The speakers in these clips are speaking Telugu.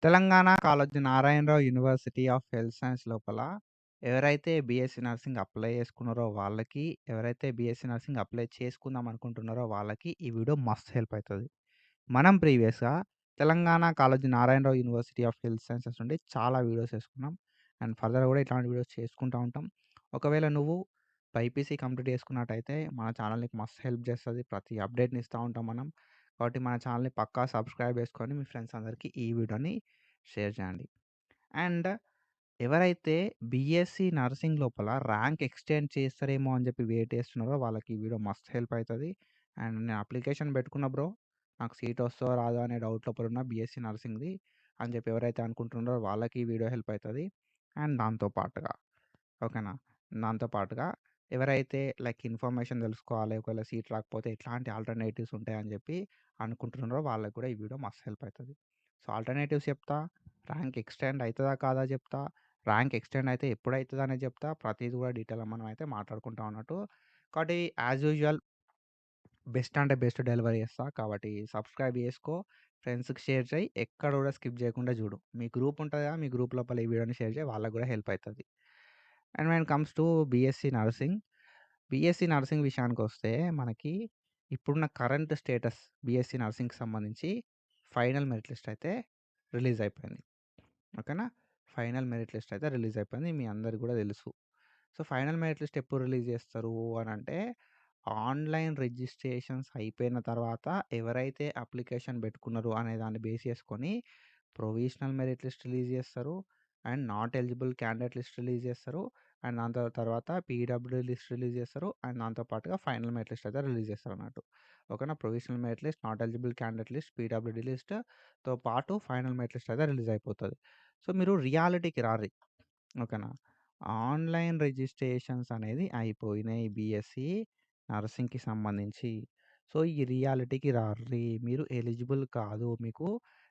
Telangana Kaloji Narayana Rao university of health science లోపల ఎవరైతే బీఎస్సీ నర్సింగ్ అప్లై చేసుకున్నారో వాళ్ళకి, ఎవరైతే బీఎస్సీ నర్సింగ్ అప్లై చేసుకుందాం అనుకుంటున్నారో వాళ్ళకి ఈ వీడియో మస్త్ హెల్ప్ అయితది. మనం ప్రీవియస్‌గా Telangana Kaloji Narayana Rao university of health sciences నుండి చాలా వీడియోస్ చేసుకున్నాం. అండ్ ఫర్దర్ కూడా ఇట్లాంటి వీడియోస్ చేసుకుంటా ఉంటాం. ఒకవేళ నువ్వు బైపీసీ కంప్లీట్ చేసుకున్నట్టయితే మన ఛానల్ నీకు మస్త్ హెల్ప్ చేస్తది. ప్రతి అప్డేట్‌ని ఇస్తా ఉంటాం మనం. కాబట్టి మన ఛానల్‌ని పక్కా సబ్స్క్రైబ్ చేసుకొని మీ ఫ్రెండ్స్ అందరికీ ఈ వీడియోని షేర్ చేయండి. అండ్ ఎవరైతే బీఎస్సీ నర్సింగ్ లోపల ర్యాంక్ ఎక్స్టెండ్ చేస్తారేమో అని చెప్పి వెయిట్ చేస్తున్నారో వాళ్ళకి ఈ వీడియో మస్త్ హెల్ప్ అవుతుంది. అండ్ నేను అప్లికేషన్ పెట్టుకున్న బ్రో, నాకు సీట్ వస్తుందో రాదో అనే డౌట్ లోపల ఉన్న బీఎస్సీ నర్సింగ్ది అని చెప్పి ఎవరైతే అనుకుంటున్నారో వాళ్ళకి ఈ వీడియో హెల్ప్ అవుతుంది. అండ్ దాంతో పాటుగా ఓకేనా, దాంతో పాటుగా ఎవరైతే లైక్ ఇన్ఫర్మేషన్ తెలుసుకోవాలి, ఒకవేళ సీట్ రాకపోతే ఎట్లాంటి ఆల్టర్నేటివ్స్ ఉంటాయని చెప్పి అనుకుంటున్నారో వాళ్ళకి కూడా ఈ వీడియో మస్త్ హెల్ప్ అవుతుంది. సో ఆల్టర్నేటివ్స్ చెప్తా, ర్యాంక్ ఎక్స్టెండ్ అవుతుందా కాదా చెప్తా, ర్యాంక్ ఎక్స్టెండ్ అయితే ఎప్పుడు అవుతుంది అనేది చెప్తా, ప్రతిదీ కూడా డీటెయిల్గా మనం అయితే మాట్లాడుకుంటాం అన్నట్టు. కాబట్టి యాజ్ యూజువల్ బెస్ట్ అంటే బెస్ట్ డెలివరీ చేస్తా. కాబట్టి సబ్స్క్రైబ్ చేసుకో, ఫ్రెండ్స్కి షేర్ చేయి, ఎక్కడ కూడా స్కిప్ చేయకుండా చూడు. మీ గ్రూప్ ఉంటుంది కదా, మీ గ్రూప్ లోపల ఈ వీడియోని షేర్ చేయి, వాళ్ళకి కూడా హెల్ప్ అవుతుంది. And when comes to BSc nursing, BSc nursing విషయానికి వస్తే మనకి ఇప్పుడున్న కరెంట్ స్టేటస్ బీఎస్సీ నర్సింగ్కి సంబంధించి ఫైనల్ మెరిట్ లిస్ట్ అయితే రిలీజ్ అయిపోయింది. ఓకేనా, ఫైనల్ మెరిట్ లిస్ట్ అయితే రిలీజ్ అయిపోయింది, మీ అందరికి కూడా తెలుసు. సో ఫైనల్ మెరిట్ లిస్ట్ ఎప్పుడు రిలీజ్ చేస్తారు అని అంటే, ఆన్లైన్ రిజిస్ట్రేషన్స్ అయిపోయిన తర్వాత ఎవరైతే అప్లికేషన్ పెట్టుకున్నారో అనే దాన్ని బేస్ చేసుకొని ప్రొవిజనల్ మెరిట్ లిస్ట్ రిలీజ్ చేస్తారు. And not eligible candidate list release చేస్తారు. అండ్ దాని తర్వాత పీడబ్ల్యూ లిస్ట్ రిలీజ్ చేస్తారు. అండ్ దాంతో పాటుగా ఫైనల్ మెరిట్ లిస్ట్ అయితే రిలీజ్ చేస్తారు అన్నట్టు. ఓకేనా, provisional merit list, not eligible candidate list, PWD లిస్ట్తో పాటు ఫైనల్ మెరిట్ లిస్ట్ అయితే రిలీజ్ అయిపోతుంది. సో మీరు రియాలిటీకి రారి. ఓకేనా, ఆన్లైన్ రిజిస్ట్రేషన్స్ అనేది అయిపోయినాయి బీఎస్సీ నర్సింగ్కి సంబంధించి. సో ఈ రియాలిటీకి రారి, మీరు ఎలిజిబుల్ కాదు. మీకు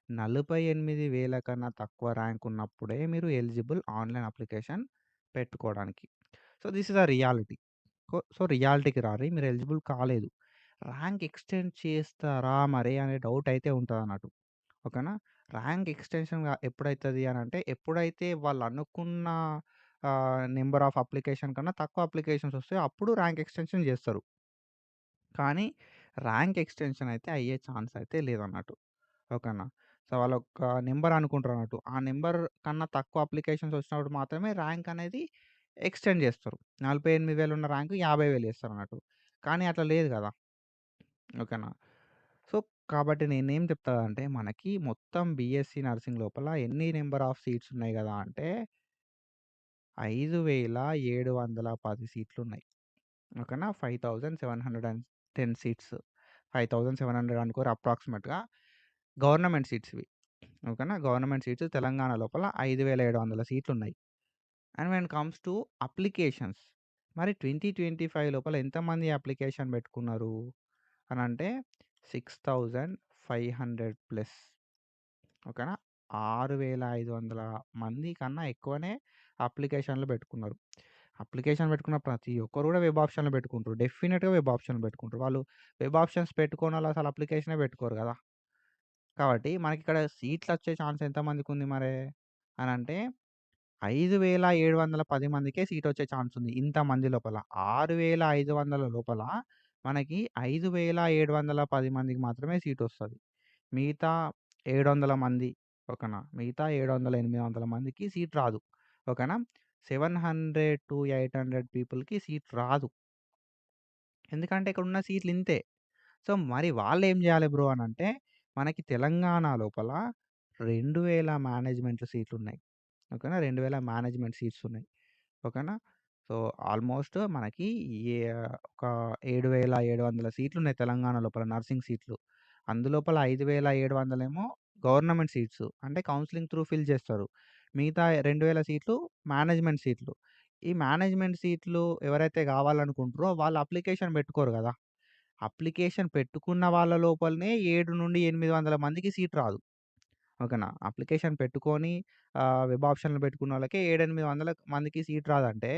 48,000 కన్నా తక్కువ ర్యాంక్ ఉన్నప్పుడే మీరు ఎలిజిబుల్ ఆన్లైన్ అప్లికేషన్ పెట్టుకోవడానికి. So this is a reality. So రియాలిటీకి రారి, మీరు ఎలిజిబుల్ కాలేదు. ర్యాంక్ ఎక్స్టెండ్ చేస్తారా మరి అనే డౌట్ అయితే ఉంటుంది అన్నట్టు. ఓకేనా, ర్యాంక్ ఎక్స్టెన్షన్ ఎప్పుడైతుంది అని అంటే, ఎప్పుడైతే వాళ్ళు అనుకున్న నెంబర్ ఆఫ్ అప్లికేషన్ కన్నా తక్కువ అప్లికేషన్స్ వస్తాయో అప్పుడు ర్యాంక్ ఎక్స్టెన్షన్ చేస్తారు. కానీ ర్యాంక్ ఎక్స్టెన్షన్ అయితే అయ్యే ఛాన్స్ అయితే లేదన్నట్టు. ఓకేనా, సో వాళ్ళు ఒక నెంబర్ అనుకుంటారు అన్నట్టు. ఆ నెంబర్ కన్నా తక్కువ అప్లికేషన్స్ వచ్చినప్పుడు మాత్రమే ర్యాంక్ అనేది ఎక్స్టెండ్ చేస్తారు. 48,000 ఉన్న ర్యాంక్ 50,000 చేస్తారు అన్నట్టు. కానీ అట్లా లేదు కదా. ఓకేనా, సో కాబట్టి నేనేం చెప్తా అంటే, మనకి మొత్తం బీఎస్సీ నర్సింగ్ లోపల ఎన్ని నెంబర్ ఆఫ్ సీట్స్ ఉన్నాయి కదా అంటే 5,710 సీట్లు ఉన్నాయి. ఓకేనా, 5,710 సీట్స్, 5,700 అనుకోరు అప్రాక్సిమేట్గా గవర్నమెంట్ సీట్స్ ఇవి. ఓకేనా, గవర్నమెంట్ సీట్స్ తెలంగాణ లోపల 5,700 సీట్లు ఉన్నాయి. And when comes to applications, మరి 2025 లోపల ఎంతమంది అప్లికేషన్ పెట్టుకున్నారు అని అంటే 6,500 ప్లస్. ఓకేనా, 6,500 మంది కన్నా ఎక్కువనే అప్లికేషన్లు పెట్టుకున్నారు. అప్లికేషన్ పెట్టుకున్న ప్రతి ఒక్కరు కూడా వెబ్ ఆప్షన్లు పెట్టుకుంటారు. డెఫినెట్గా వెబ్ ఆప్షన్లు పెట్టుకుంటారు. వాళ్ళు వెబ్ ఆప్షన్స్ పెట్టుకోని వాళ్ళు అసలు అప్లికేషనే పెట్టుకోరు కదా. కాబట్టి మనకి ఇక్కడ సీట్లు వచ్చే ఛాన్స్ ఎంతమందికి ఉంది మరి అని అంటే, 5,710 మందికే సీట్ వచ్చే ఛాన్స్ ఉంది ఇంతమంది లోపల. 6,500 లోపల మనకి 5,710 మందికి మాత్రమే సీట్ వస్తుంది. మిగతా 700 మంది, ఓకేనా, మిగతా 700, 800 మందికి సీట్ రాదు. ఓకేనా, 700-800 పీపుల్కి సీట్ రాదు. ఎందుకంటే ఇక్కడ ఉన్న సీట్లు ఇంతే. సో మరి వాళ్ళు ఏం చేయాలి బ్రో అని అంటే, మనకి తెలంగాణ లోపల 2,000 మేనేజ్మెంట్ సీట్లు ఉన్నాయి. ఓకేనా, 2,000 మేనేజ్మెంట్ సీట్స్ ఉన్నాయి. ఓకేనా, సో ఆల్మోస్ట్ మనకి ఏ ఒక 7,700 సీట్లు ఉన్నాయి తెలంగాణ లోపల నర్సింగ్ సీట్లు. అందులోపల 5,700 ఏమో గవర్నమెంట్ సీట్స్, అంటే కౌన్సిలింగ్ త్రూ ఫిల్ చేస్తారు. మిగతా 2,000 సీట్లు మేనేజ్మెంట్ సీట్లు. ఈ మేనేజ్మెంట్ సీట్లు ఎవరైతే కావాలనుకుంటారో వాళ్ళు అప్లికేషన్ పెట్టుకోరు కదా. అప్లికేషన్ పెట్టుకున్న వాళ్ళ లోపలనే 700-800 మందికి సీట్ రాదు. ఓకేనా, అప్లికేషన్ పెట్టుకొని వెబ్ ఆప్షన్‌లు పెట్టుకున్న వాళ్ళకే 700-800 మందికి సీట్ రాదంటే,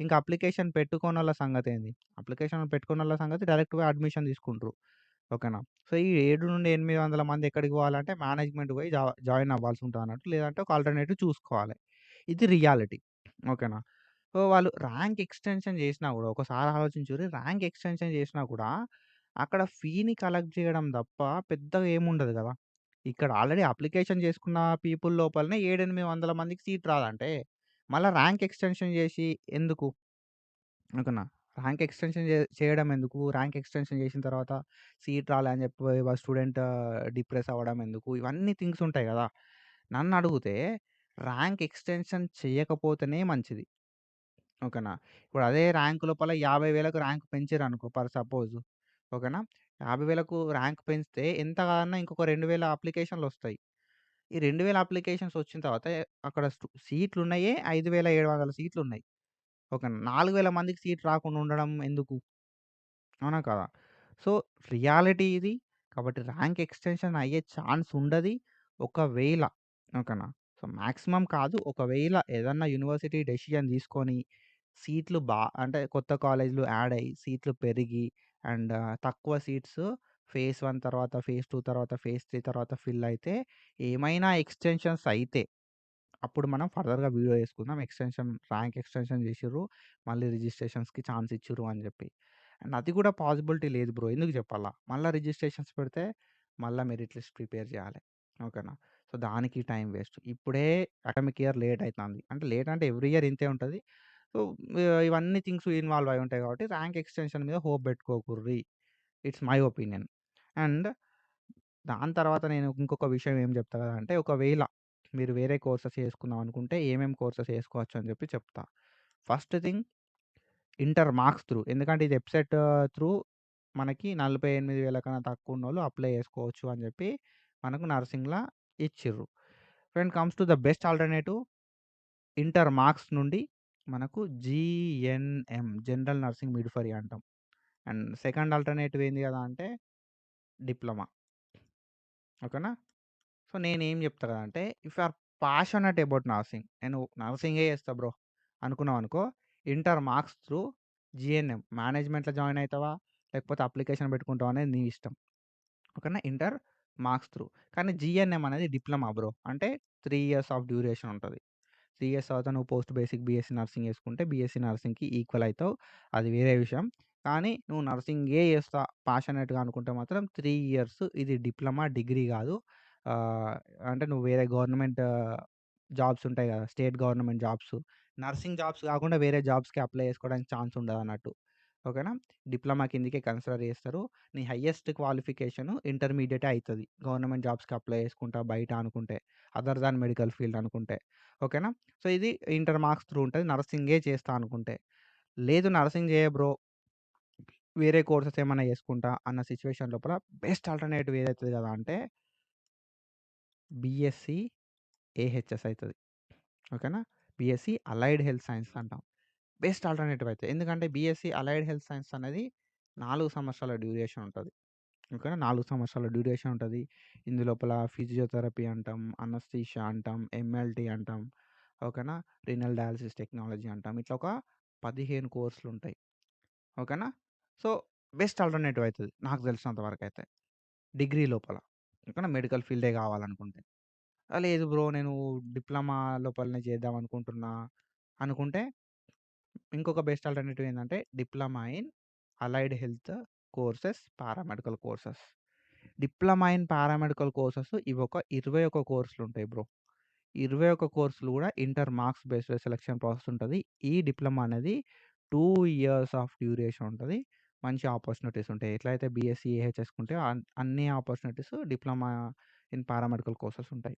ఇంకా అప్లికేషన్ పెట్టుకోనోళ్ళ సంగతేంది? అప్లికేషన్ పెట్టుకున్నోళ్ళ సంగతి డైరెక్ట్‌గా అడ్మిషన్ తీసుకుంటారు. ఓకేనా. సో, ఈ 7-800 మంది ఎక్కడికి పోవాలంటే మేనేజ్‌మెంట్‌కి పోయి జాయిన్ అవ్వాల్సి ఉంటదన్నట్టు. లేదంటే ఒక ఆల్టర్‌నేటివ్ చూసుకోవాలి. ఇది రియాలిటీ. ఓకేనా. సో, వాళ్ళు ర్యాంక్ ఎక్స్‌టెన్షన్ చేసినా గూడా ఒకసారి ఆలోచించుర్రి. ర్యాంక్ ఎక్స్‌టెన్షన్ చేసినా కూడా అక్కడ ఫీని కలెక్ట్ చేయడం తప్ప పెద్దగా ఏముండదు గదా! ఇక్కడ ఆల్రెడీ అప్లికేషన్ చేసుకున్న పీపుల్ లోపలనే 7-800 మందికి సీట్ రాదంటే, మళ్ళా ర్యాంక్ ఎక్స్‌టెన్షన్ చేసి ఎందుకు? ఓకేనా. ర్యాంక్ ఎక్స్‌టెన్షన్ చేయడం ఎందుకు? ర్యాంక్ ఎక్స్‌టెన్షన్ చేసిన తర్వాత సీట్ రాలే అని చెప్పి స్టూడెంట్ డిప్రెస్ అవ్వడం ఎందుకు? ఇవన్నీ థింగ్స్ ఉంటాయి గదా! నన్నడిగితే ర్యాంక్ ఎక్స్‌టెన్షన్ చేయకపోతేనే మంచిది. ఓకేనా. ఇప్పుడు అదే ర్యాంక్ లోపల 50,000కు ర్యాంక్ పెంచిర్రనుకో ఫర్ సపోజ్. ఓకేనా. 50,000కు ర్యాంక్ పెంచితే ఎంత కాదన్నా ఇంకొక 2,000 అప్లికేషన్‌లొస్తాయి. ఈ 2,000 అప్లికేషన్స్ వచ్చిన తర్వాత అక్కడ సీట్లున్నయే 5,700 సీట్లున్నాయి. ఓకేనా. 4,000 మందికి సీట్ రాకుండా ఉండడం ఎందుకు? అవునా కాదా? సో, రియాలిటీ ఇది. కాబట్టి ర్యాంక్ ఎక్స్‌టెన్షన్ అయ్యే ఛాన్స్ ఉండది. ఒకవేళ ఓకేనా. సో, మాక్సిమం కాదు. ఒకవేళ ఏదన్నా యూనివర్సిటీ డెసిషన్ తీసుకొని సీట్లు అంటే కొత్త కాలేజ్‌లు యాడ్ అయ్యి, సీట్లు పెరిగి అండ్ తక్కువ సీట్స్ ఫేజ్ 1 తర్వాత, ఫేజ్ 2 తర్వాత, ఫేజ్ 3 తర్వాత ఫిల్ అయితే ఏమైనా ఎక్స్‌టెన్షన్స్ అయితే అప్పుడు మనం ఫర్దర్‌గా వీడియో చేసుకుందాం. ర్యాంక్ ఎక్స్‌టెన్షన్ చేసిర్రు. మళ్ళీ రిజిస్ట్రేషన్స్‌కి ఛాన్స్ ఇచ్చిర్రు అని జెప్పి. అండ్ అది కూడా పాసిబిలిటీ లేదు బ్రో. ఎందుకు చెప్పాలా? మళ్ళా రిజిస్ట్రేషన్స్ పెడితే మళ్ళా మెరిట్ లిస్ట్ ప్రిపేర్ చేయాలి. ఓకేనా. సో, దానికి టైం వేస్ట్. ఇప్పుడే అకాడమిక్ ఇయర్ లేట్ అయితాంది. అంటే లేట్ అంటే ఎవ్రీ ఇయర్ ఇంతే ఉంటది. సో, ఇవన్నీ థింగ్స్ ఇన్వాల్వ్ అయి ఉంటాయి కాబట్టి ర్యాంక్ ఎక్స్‌టెన్షన్ మీద హోప్ పెట్టుకోకుర్రి. It's my opinion. అండ్ దాని తర్వాత నేను ఇంకొక విషయం ఏం చెప్తా కదా అంటే, ఒకవేళ మీరు వేరే కోర్సెస్ చేసుకుందాం అనుకుంటే, ఏమేం కోర్సెస్ చేసుకోవచ్చు అని చెప్పి చెప్తా. First thing inter marks through. ఎందుకంటే ఇది వెబ్‌సైట్ త్రూ మనకి 48,000 కన్నా తక్కువున్నోళ్ళు అప్లై చేసుకోవచ్చు అని చెప్పి మనకు నర్సింగ్‌లా ఇచ్చిర్రు. When comes to the best alternative inter marks నుండి మనకు జీఎన్ఎం జనరల్ నర్సింగ్ మిడ్‌ఫరీ అంటాం. అండ్ సెకండ్ ఆల్టర్‌నేటివ్ ఏంది కదా అంటే డిప్లొమా. ఓకేనా. సో, నేనేం చెప్తా కదంటే, if you are passionate about nursing, నేను నర్సింగే చేస్తా బ్రో అనుకున్నావనుకో, ఇంటర్ మార్క్స్ త్రూ జీఎన్ఎం మేనేజ్మెంట్‌లో జాయిన్ అయితావా? లేకపోతే అప్లికేషన్ పెట్టుకుంటావా అనేది నీ ఇష్టం. ఓకేనా. Inter marks through. కానీ జీఎన్ఎం అనేది డిప్లొమా బ్రో. అంటే 3 ఇయర్స్ ఆఫ్ డ్యూరేషన్ ఉంటది. 3 ఇయర్స్ తర్వాత నువ్వు పోస్ట్ బేసిక్ బీఎస్సీ నర్సింగ్ చేసుకుంటే, బీఎస్సీ నర్సింగ్‌కి ఈక్వల్ అయితావు. అది వేరే విషయం. కానీ నువ్వు నర్సింగే చేస్తా పాషనెట్‌గా అనుకుంటే మాత్రం 3 ఇయర్స్ ఇది డిప్లొమా, డిగ్రీ గాదు. ఆహ్, అంటే నువ్వు వేరే గవర్నమెంట్ జాబ్స్ ఉంటాయి గదా! State government jobs. Nursing jobs కాకుండా వేరే జాబ్స్‌కి అప్లై చేసుకోవడానికి ఛాన్స్ ఉండదన్నట్టు. ఓకేనా. డిప్లొమా కిందకే కన్సిడర్ చేస్తారు. నీ హైయెస్ట్ క్వాలిఫికేషన్ ఇంటర్మీడియేటే అయితది. గవర్నమెంట్ జాబ్స్‌కి అప్లై చేసుకుంటా బయట అనుకుంటే. అదర్ దాన్ మెడికల్ ఫీల్డ్ అనుకుంటే. ఓకేనా. సో, ఇది ఇంటర్ మార్క్స్ త్రూ ఉంటది. నర్సింగే చేస్తా అనుకుంటే. లేదు నర్సింగ్ చేయ బ్రో, వేరే కోర్సెస్ ఏమన్నా చేసుకుంటా అన్న సిట్యుయేషన్ లోపల బెస్ట్ ఆల్టర్‌నేటివ్ ఏదైతది కదా అంటే బీఎస్సీ ఏహెచ్ఎస్ అయితది. ఓకేనా. బీఎస్సీ అలైడ్ హెల్త్ సైన్స్ అంటాం. బెస్ట్ ఆల్టర్‌నేటివ్ అయితది. ఎందుకంటే బీఎస్సీ అలైడ్ హెల్త్ సైన్స్ అనేది 4 సంవత్సరాల డ్యూరేషన్ ఉంటది. ఓకేనా. 4 సంవత్సరాల డ్యూరేషన్ ఉంటది. ఇందులోపల ఫిజియోథెరపీ అంటాం, అనస్థీషియా అంటాం, ఎంఎల్‌టి అంటాం. ఓకేనా. రీనల్ డయాలిసిస్ టెక్నాలజీ అంటాం. ఇట్లా ఒక 15 కోర్సులుంటాయి. ఓకేనా. సో, బెస్ట్ ఆల్టర్‌నేటివ్ అయితది నాకు తెలిసినంత వరకైతే. డిగ్రీ లోపల. ఓకేనా. మెడికల్ ఫీల్డే కావాలనుకుంటే. లేదు బ్రో నేను డిప్లొమా లోపలనే చేద్దాం అనుకుంటున్నా అనుకుంటే, ఇంకొక బెస్ట్ ఆల్టర్‌నేటివ్ ఏందంటే diploma in allied health courses, paramedical courses. Diploma in paramedical courses ఇవొక 21 కోర్సులుంటాయి బ్రో. 21 కోర్సులు గూడా inter marks based selection process ఉంటది. ఈ డిప్లొమా అనేది 2 ఇయర్స్ ఆఫ్ డ్యూరేషన్ ఉంటది. మంచి ఆపర్చునిటీస్ ఉంటాయి. ఎట్లయితే బీఎస్సీ, ఏహెచ్ఎస్‌కుంటే అన్ని opportunities diploma in paramedical courses ఉంటాయి.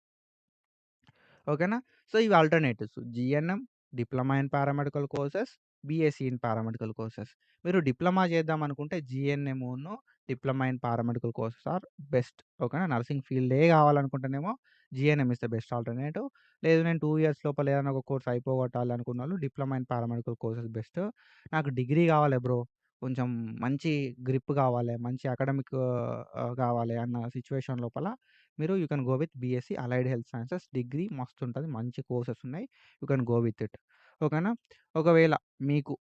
ఓకేనా. సో, ఇవి alternatives. GNM, diploma in paramedical courses, BSc in paramedical courses. మీరు డిప్లొమా చేద్దామనుకుంటే జీఎన్ఎంను, diploma in paramedical courses are best. ఓకేనా. నర్సింగ్ ఫీల్డే కావాలనుకుంటేనేమో GNM is the best alternative. లేదు నేను 2 ఇయర్స్ లోపల ఏదైనా ఒక కోర్స్ అయిపోగొట్టాలి అనుకున్నోళ్ళు diploma in paramedical courses best. నాకు డిగ్రీ కావాలి బ్రో. కొంచెం మంచి గ్రిప్ కావాలి. మంచి అకాడమిక్ కావాలి అన్న సిట్యుయేషన్ లోపల మీరు you can go with BSc allied health sciences degree మస్తుంటది. మంచి కోర్సెస్ ఉన్నాయి. You can go with it. ఓకేనా. ఒకవేళ మీకు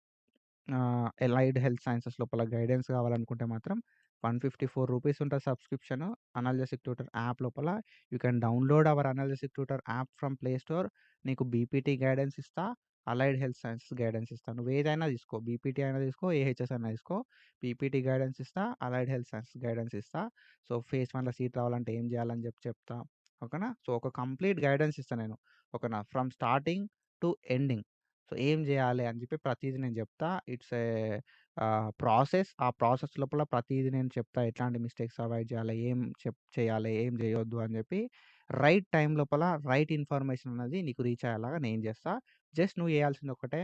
అలైడ్ హెల్త్ సైన్సెస్ లోపల గైడెన్స్ కావాలనుకుంటే మాత్రం రూ. 154 ఉంటది సబ్స్క్రిప్షన్ అనాలిసిస్ ట్యూటర్ యాప్ లోపల. You can download our analysis tutor app from Play Store. నీకు బీపీటీ గైడెన్స్ ఇస్తా, అలైడ్ హెల్త్ సైన్సెస్ గైడెన్స్ ఇస్తా. నువ్వేదైనా తీసుకో. బీపీటీ అయినా తీసుకో, ఏహెచ్ఎస్ అయినా తీసుకో. పీపీటీ గైడెన్స్ ఇస్తా, అలైడ్ హెల్త్ సైన్సెస్ గైడెన్స్ ఇస్తా. సో, ఫేజ్ 1లో సీట్ రావాలంటే ఏం చేయాలని చెప్తా. ఓకేనా. సో, ఒక కంప్లీట్ గైడెన్స్ ఇస్తా నేను. ఓకేనా. From starting to ending. So, ఏం చేయాలి అని చెప్పి ప్రతీది నేను చెప్తా. It's a process. ఆ ప్రాసెస్ లోపల ప్రతీది నేను చెప్తా. ఎట్లాంటి మిస్టేక్స్ అవాయిడ్ చేయాలి, ఏం చేయాలి, ఏం చేయొద్దు అని చెప్పి రైట్ టైం లోపల రైట్ ఇన్ఫర్మేషన్ అనేది నీకు రీచ్ అయ్యేలాగా నేను చేస్తా. జస్ట్ నువ్వు చేయాల్సింది ఒకటే,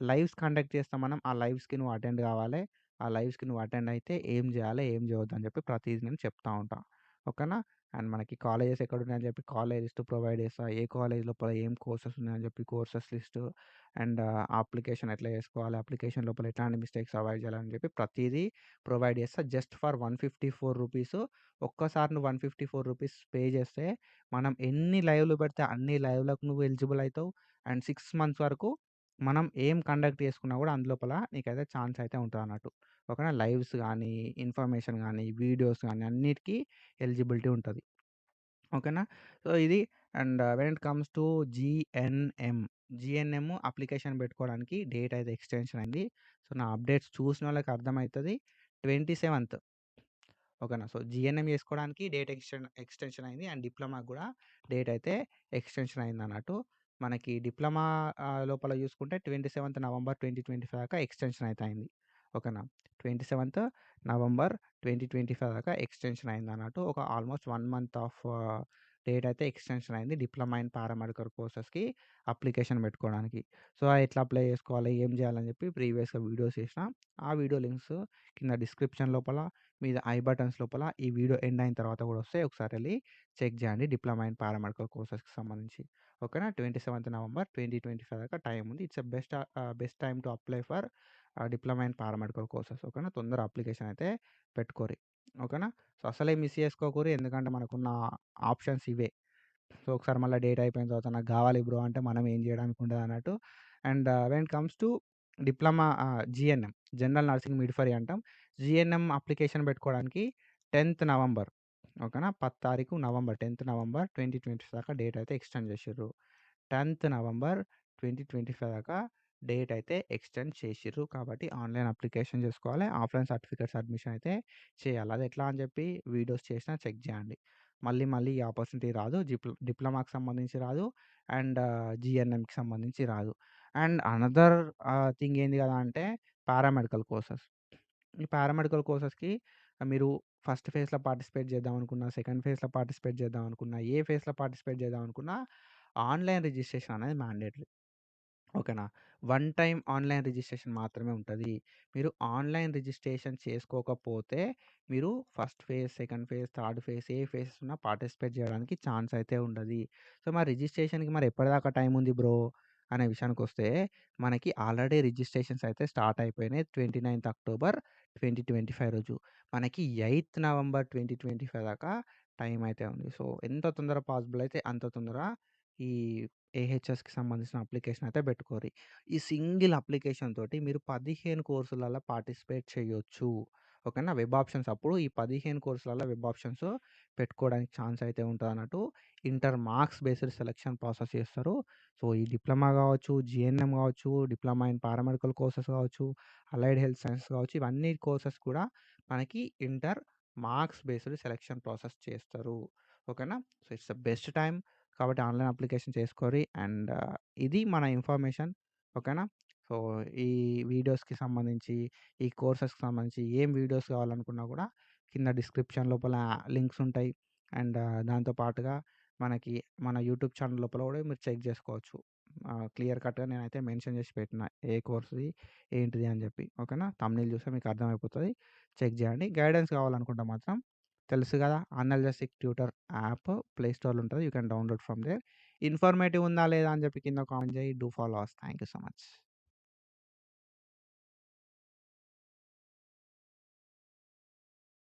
లైవ్స్ కండక్ట్ చేస్తాం మనం. ఆ లైవ్స్‌కి నువ్వు అటెండ్ కావాలి. ఆ లైవ్స్‌కి నువ్వు అటెండ్ అయితే ఏం చేయాలి, ఏం చేయొద్దు అని చెప్పి ప్రతీది నేను చెప్తా ఉంటా. ఓకేనా. అండ్ మనకి కాలేజెస్ ఎక్కడున్నాయని చెప్పి కాలేజ్ లిస్ట్ ప్రొవైడ్ చేస్తా. ఏ కాలేజ్ లోపల ఏం కోర్సెస్ ఉన్నాయని చెప్పి కోర్సెస్ లిస్టు అండ్ అప్లికేషన్ ఎట్లా చేసుకోవాలి, అప్లికేషన్ లోపల ఎట్లాంటి మిస్టేక్స్ అవాయిడ్ చేయాలని చెప్పి ప్రతీదీ ప్రొవైడ్ చేస్తా. జస్ట్ ఫర్ రూ. 154. ఒక్కసారి నువ్వు రూ. 154 పే చేస్తే మనం ఎన్ని లైవ్‌లు పెడితే అన్ని లైవ్‌లకు నువ్వు ఎలిజిబుల్ అయితావు. అండ్ 6 మంత్స్ వరకు మనం ఏం కండక్ట్ చేసుకున్నా కూడా అందులోపల నీకైతే ఛాన్స్ అయితే ఉంటదన్నట్టు. ఓకేనా. లైవ్స్ గానీ, ఇన్ఫర్మేషన్ గానీ, వీడియోస్ గానీ అన్నిటికి ఎలిజిబిలిటీ ఉంటది. ఓకేనా. సో, ఇది and when it comes to GNM. GNM application పెట్టుకోవడానికి డేట్ అయితే ఎక్స్‌టెన్షన్ అయింది. సో, నా అప్డేట్స్ చూసినోళ్ళకి అర్థమైతది. 27థ్. ఓకేనా. సో, జీఎన్ఎం చేసుకోవడానికి డేట్ ఎక్స్‌టెన్షన్ అయింది. అండ్ డిప్లొమాకి గూడా డేట్ అయితే ఎక్స్‌టెన్షన్ అయిందన్నట్టు. మనకి డిప్లొమా లోపల చూసుకుంటే 27థ్ నవంబర్ 2025 దాకా ఎక్స్‌టెన్షన్ అయితే అయింది. ఓకేనా. 27థ్ నవంబర్ 2025 దాకా ఎక్స్‌టెన్షన్ అయిందన్నట్టు. ఒక ఆల్మోస్ట్ 1 మంత్ ఆఫ్ డేట్ అయితే ఎక్స్‌టెన్షన్ అయింది. డిప్లొమా ఇన్ పారామెడికల్ కోర్సెస్‌కి అప్లికేషన్ పెట్టుకోవడానికి. సో, ఎట్లా అప్లై చేసుకోవాలి, ఏం చేయాలని చెప్పి ప్రీవియస్‌గా వీడియోస్ చేసిన. ఆ వీడియో లింక్స్ కింద డిస్క్రిప్షన్ లోపల మీద ఐ బటన్స్ లోపల ఈ వీడియో ఎండ్ అయిన తర్వాత కూడా వస్తాయి. ఒకసారి వెళ్లి చెక్ చేయండి. డిప్లొమా ఇన్ పారామెడికల్ కోర్సెస్‌కి సంబంధించి. ఓకేనా. 27థ్ నవంబర్ 2025 దాకా టైం ఉంది. It's a best time to apply for diploma in paramedical courses. ఓకేనా. తొందర అప్లికేషన్ అయితే పెట్టుకోరి. ఓకేనా. సో, అసలే మిస్ చేసుకోకురి. ఎందుకంటే మనకున్న ఆప్షన్స్ ఇవే. సో, ఒకసారి మళ్ళా డేట్ అయిపోయిన తర్వాత నాకు కావాలి బ్రో అంటే మనం ఏం చేయడానికి ఉండదన్నట్టు. And when it comes to diploma GNM general nursing midwifery అంటాం. జీఎన్ఎం అప్లికేషన్ పెట్టుకోవడానికి 10థ్ నవంబర్. ఓకేనా. 10థ్ నవంబర్ 2025 దాకా డేట్ అయితే ఎక్స్‌టెండ్ చేషిర్రు. 10థ్ నవంబర్ 2025 దాకా డేట్ అయితే ఎక్స్‌టెండ్ చేషిర్రు. కాబట్టి ఆన్‌లైన్ అప్లికేషన్ చేసుకోవాలి. ఆఫ్‌లైన్ సర్టిఫికేట్ సబ్మిషన్ అయితే చేయాలి. అది ఎట్లా అని చెప్పి వీడియోస్ చేసినా చెక్ చేయండి. మళ్ళీ మళ్ళీ ఈ ఆపర్చునిటీ రాదు. డిప్లొమాకి సంబంధించి రాదు. అండ్ జీఎన్ఎంకి సంబంధించి రాదు. అండ్ అనదర్ థింగ్ ఏంది కదా అంటే పారామెడికల్ కోర్సెస్. ఈ పారామెడికల్ కోర్సెస్‌కి మీరు ఫస్ట్ ఫేజ్‌లో పార్టిసిపేట్ చేద్దాం అనుకున్నా, సెకండ్ ఫేజ్‌లో పార్టిసిపేట్ చేద్దాం అనుకున్నా, ఏ ఫేజ్‌లో పార్టిసిపేట్ చేద్దాం అనుకున్నా ఆన్‌లైన్ రిజిస్ట్రేషన్ అనేది మ్యాండేటరీ. ఓకేనా. వన్ టైమ్ ఆన్‌లైన్ రిజిస్ట్రేషన్ మాత్రమే ఉంటది. మీరు ఆన్‌లైన్ రిజిస్ట్రేషన్ చేసుకోకపోతే మీరు first phase, second phase, third phase ఏ ఫేజెస్ ఉన్నా పార్టిసిపేట్ చేయడానికి ఛాన్స్ అయితే ఉండది. సో, మరి రిజిస్ట్రేషన్‌కి మరి ఎప్పటిదాకా టైం ఉంది బ్రో అనే విషయానికొస్తే మనకి ఆల్రెడీ రిజిస్ట్రేషన్స్ అయితే స్టార్ట్ అయిపోయినాయి. 29థ్ అక్టోబర్ 2025 రోజు. మనకి 8థ్ నవంబర్ 2025 దాకా టైం అయితే ఉంది. సో, ఎంత తొందర పాసిబుల్ అయితే అంత తొందర ఈ ఏహెచ్ఎస్‌కి సంబంధించిన అప్లికేషన్ అయితే పెట్టుకోరి. ఈ సింగిల్ అప్లికేషన్ తోటి మీరు 15 కోర్సులలో పార్టిసిపేట్ చేయొచ్చు. ఓకేనా. వెబ్ ఆప్షన్స్ అప్పుడు ఈ 15 కోర్సులలో వెబ్ ఆప్షన్స్ పెట్టుకోవడానికి ఛాన్స్ అయితే ఉంటదన్నట్టు. Inter marks based selection process చేస్తారు. సో, ఈ డిప్లొమా కావచ్చు, జీఎన్ఎం కావచ్చు, డిప్లొమా ఇన్ పారామెడికల్ కోర్సెస్ కావచ్చు, అలైడ్ హెల్త్ సైన్స్ కావచ్చు, ఇవన్నీ కోర్సెస్ కూడా మనకి inter marks based selection process చేస్తారు. ఓకేనా. So, it's the best time. కాబట్టి ఆన్‌లైన్ అప్లికేషన్ చేసుకోరి. అండ్ ఇది మన ఇన్ఫర్మేషన్. ఓకేనా. సో, ఈ వీడియోస్‌కి సంబంధించి, ఈ కోర్సెస్‌కి సంబంధించి ఏం వీడియోస్ కావాలనుకున్నా కూడా కింద డిస్క్రిప్షన్ లోపల లింక్స్ ఉంటాయి. అండ్ దాంతో పాటుగా మనకి మన యూట్యూబ్ ఛానల్ లోపల కూడా మీరు చెక్ చేసుకోవచ్చు. క్లియర్ కట్‌గా నేనైతే మెన్షన్ చేసి పెట్టిన. ఏ కోర్స్‌ది, ఏంటిది అని చెప్పి. ఓకేనా. థంబ్‌నెయిల్ చూస్తే మీకు అర్థమైపోతది. చెక్ చేయండి. గైడెన్స్ కావాలనుకుంటే మాత్రం తెలుసు గదా! అనలిటిక్ ట్యూటర్ యాప్ ప్లే స్టోర్‌లో ఉంటది. You can download from there. Informative ఉందా లేదా అని చెప్పి కింద కామెంట్ చేయి. Do follow us. Thank you so much.